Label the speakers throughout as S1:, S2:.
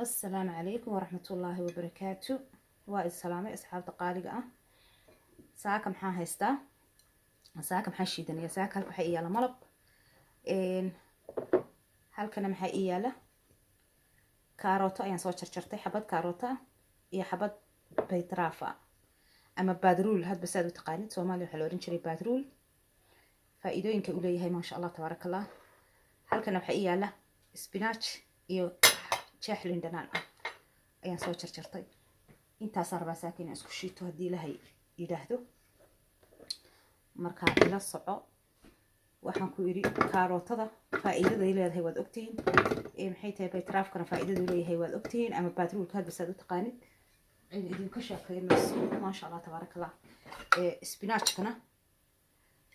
S1: السلام عليكم ورحمة الله وبركاته. والسلام أصحاب قالقة ساكم محا هيستا ساكم حشيدن يا ساك هل وحي يالا ملب إن هل كنا محا يالا كاروتا يعني صوت شرشرتي حبات كاروتا يا حبات بيترافا أما بادرول هاد بساد وتقانيد سومالي وحلورين شري بادرول فإيدوين كأولي هاي ما شاء الله تبارك الله. هل كنا محا يالا سبيناتش iyo jeex lindhanaan ah ayaan soo jarjartay intaas arbaa saakin isku shiito hadii ilaahay yiraahdo marka ila soco waxaan ku yiri karootada faa'iidada ay leedahay waad ogtihiin maxay tahay baytraafkana faa'iidada uu leeyahay waad ogtihiin ama baadruulka hadba saad u taqaanid idin ka shaqeynayso ma sha Allah tabarakallah.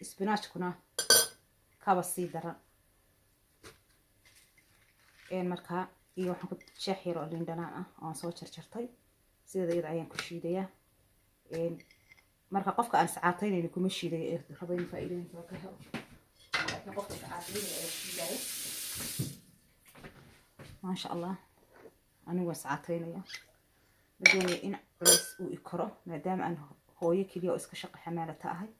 S1: spinachkuna kaba sii daran marka iyo waxaan ku jeex yar oo lindhanaan ah oo soo jarjartay sideeda ayaan ku shiidayaa marka qofka aan saacataynayno kuma shiidayo rabayn faa'iidooyin soo ka helo laakiin qofka saacataynayno ayaa shiidaya ma sha Allah. anigu saacataynaya badoonayo in culays uu ikoro maadaama aan hooyo kaliya oo iska shaqo xamaalata ahay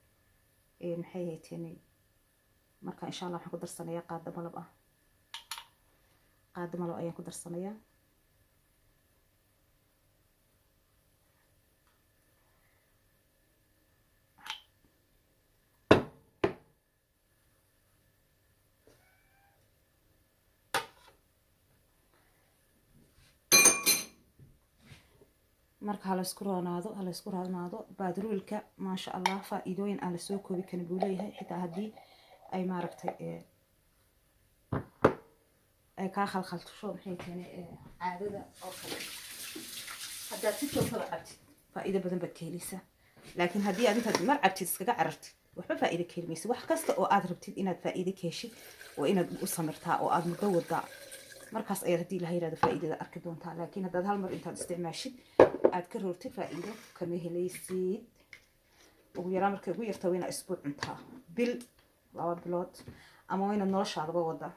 S1: maxay hayteenay marka insha Allah waxaan ku darsanayaa qaado malab ah qaado malab ayaan ku darsanayaa marka hala isku roonaado baadruulka ma sha Allah faa'iidooyin aan la soo koobi karin buu leeyahay xitaa hadii ay maaragtay ay ka khalkhalto maxay tahay caadada oo kale hadda si joogto ah cabtid faa'iido badan baad ka helaysaa laakiin hadii aad inta mar cabtid iskaga carartid waxba faa'iido ka helmayso wax kasta oo aad rabtid inaad faa'iido ka heshid oo inaad u samirtaa oo aad muddo wada markaas ay hadii la yiraahdo faa'iidada arki doontaa laakiin haddaad hal mar intaad isticmaashid aad ka roortid faa'iido kama helaysid ugu yaraan markay ugu yartaa wayna isbuuc cuntaa bil 2 bilood ama wayna noloshaadaba wada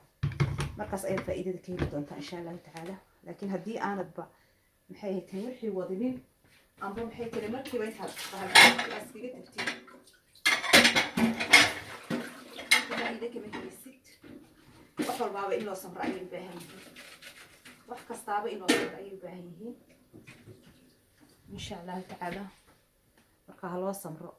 S1: markaas ay faa'iidada ka heli doontaa insha Allah taala. laakiin hadii aanadba maxay tahay wixii wadinin amba maxay tahay markiiba inta iskaga tagtid faa'iido kama helaysid wax walbaaba in loo samro ayay u baahan yihiin wax kastaaba in loo samro ayay u baahan yihiin insha Allah taala. marka loo samro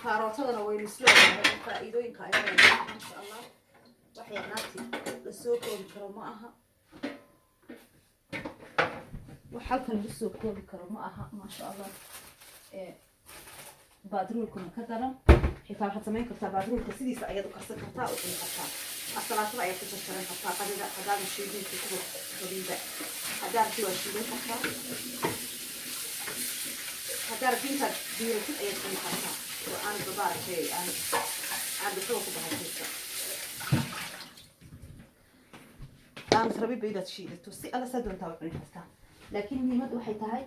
S1: karootadana way misloodahay faa'iidooyinka ay leedahay ma sha Allah waxyaanaati la soo koobi karo ma aha wax halkan la soo koobi karo ma aha ma sha Allah. baadruulkuna ka daran xitaa waxaad samayn kartaa baadruulka sidiisa ayaad u karsan kartaa oo cuni kartaa asalatada ayaad ku jarjaran kartaa qadida hadaad shiidinka ku qadida hadaad waa shiidan kartaa hadaad intaad diiratid ayaad cuni kartaa وأنا ببارك شيء أنا بحوك بهالشيء أنا تربي بعيدة شيء توصي على سدون تابعني حتى لكن هي ما دوحي تاعي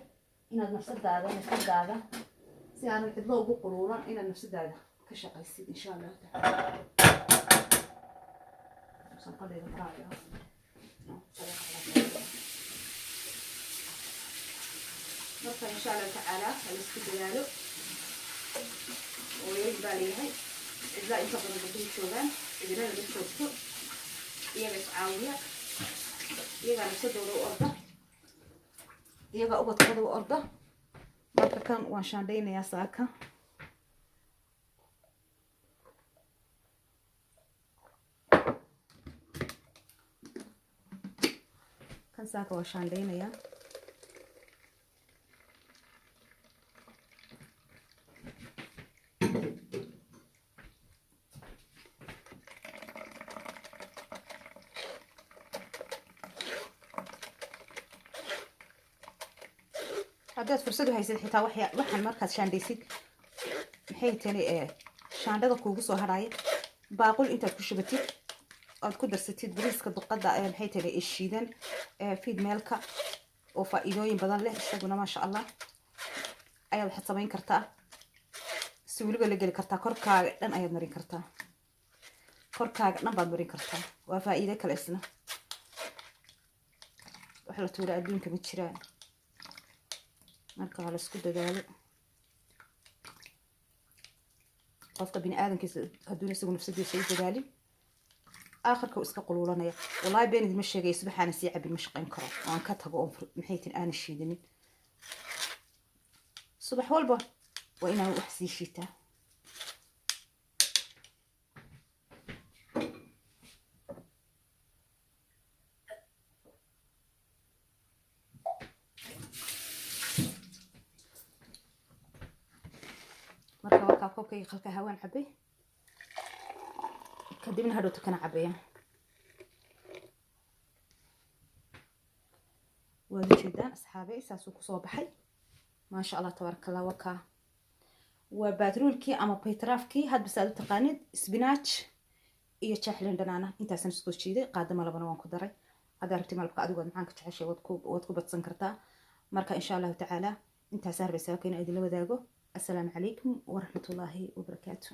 S1: إن نفس هذا نفس هذا سي أنا كده بقرورا إن نفس هذا كشقة يصير إن شاء الله تعالى سنقدر نراجع نقطة إن شاء الله تعالى هالسكديالو ويجب عليها إذا أنت قررت شغلان إذا أنا بشوفه يبقى عاوية يبقى نسد ورا أرضه يبقى أبغى تقعد أرضه ما كان وعشان دينا يا ساكا كان ساكا وعشان دينا يا haddaad fursad u haysid xitaa waxaan markaad shaandhaysid maxay tani shaandhada kuugu soo harhaya baaqul intaad ku shubatid oad ku darsatid bariiska duqadda maxay tani shiidan feed meelka oo faa'iidooyin badan leh isaguna maasha allah ayaad waxaad samayn kartaa suuliga la geli kartaa korkaaga dhan ayaad marin kartaa korkaaga dhan baad marin kartaa waa faa'iido kale isna wax la tuura adduunka ma jiraan marka waa la isku dadaalo qofka bini aadamkiisa hadduuna isagu nafsadiisa u dadaalin aakhirka uu iska quluulanaya wallaahi been idima sheegaya subaxaana sii cabin ma shaqayn karo waan ka tago oon maxay tin aana shiidanin subax walba waa inaan wax sii shiitaa marka waa koobkayga qalka hawaan cabay kadibna hadhowta kana cabaya waad ujeedaan asxaabey saasuu kusoo baxay maasha allah tabaaraka allah wakaa waa baadruulkii ama baytaraafkii hadba saad u taqaanid spinach iyo jaaxlin dhanaana intaasan isku jiiday qaada malabana waan ku daray haddaa rabti malabka adigood maxaan ka jeceshay waad ku badsan kartaa marka insha allahu tacaala intaasaa rabay sababka inaan idinla wadaago السلام عليكم ورحمة الله وبركاته.